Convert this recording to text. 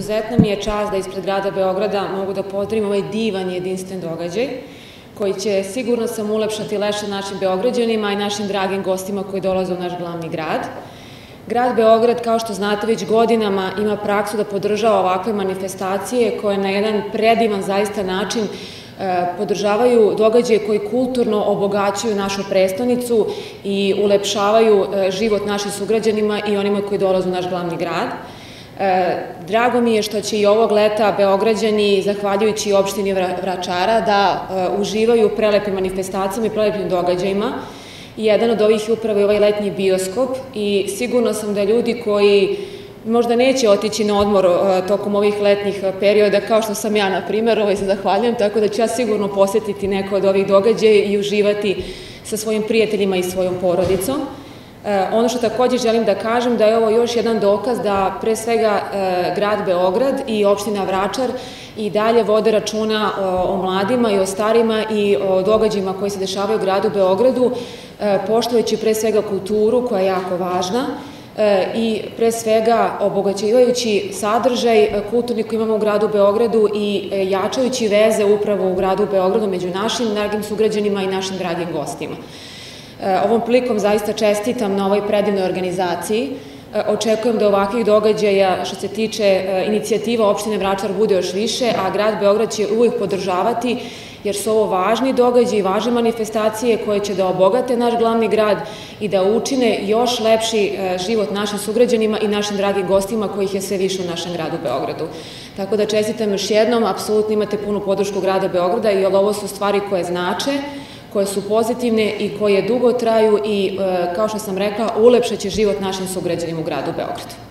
izuzetna mi je čast da ispred grada Beograda mogu da pozdravim ovaj divan jedinstven događaj koji će, sigurno sam, ulepšati leše našim Beograđanima i našim dragim gostima koji dolaze u naš glavni grad. Grad Beograd, kao što znate, već godinama ima praksu da podržava ovakve manifestacije koje na jedan predivan zaista način podržavaju događaje koji kulturno obogaćuju našu prestonicu i ulepšavaju život našim sugrađanima i onima koji dolaze u naš glavni grad. Drago mi je što će i ovog leta Beograđani, zahvaljujući opštini Vračara, da uživaju u prelepim manifestacijama i prelepim događajima. Jedan od ovih je upravo i ovaj letnji bioskop i sigurno sam da ljudi koji možda neće otići na odmor tokom ovih letnjih perioda, kao što sam ja, na primjer, se zahvaljujem, tako da ću ja sigurno posetiti neko od ovih događaja i uživati sa svojim prijateljima i svojom porodicom. Ono što takođe želim da kažem da je ovo još jedan dokaz da pre svega grad Beograd i opština Vračar i dalje vode računa o mladima i o starima i o događajima koji se dešavaju u gradu Beogradu, poštujući pre svega kulturu koja je jako važna i pre svega obogaćivajući sadržaj kulturni koji imamo u gradu Beogradu i jačajući veze upravo u gradu Beogradu među našim dragim sugrađanima i našim dragim gostima. Ovom prilikom zaista čestitam na ovoj predivnoj organizaciji. Očekujem da ovakvih događaja, što se tiče inicijativa opštine Vračar, bude još više, a grad Beograd će uvijek podržavati, jer su ovo važni događaji i važne manifestacije koje će da obogate naš glavni grad i da učine još lepši život našim sugrađanima i našim dragim gostima kojih je sve više u našem gradu Beogradu. Tako da čestitam još jednom, apsolutno imate punu podršku grada Beograda, jer ovo su stvari koje znače, koje su pozitivne i koje dugo traju i, kao što sam rekla, ulepšaće život našim sugrađanima u gradu Beogradu.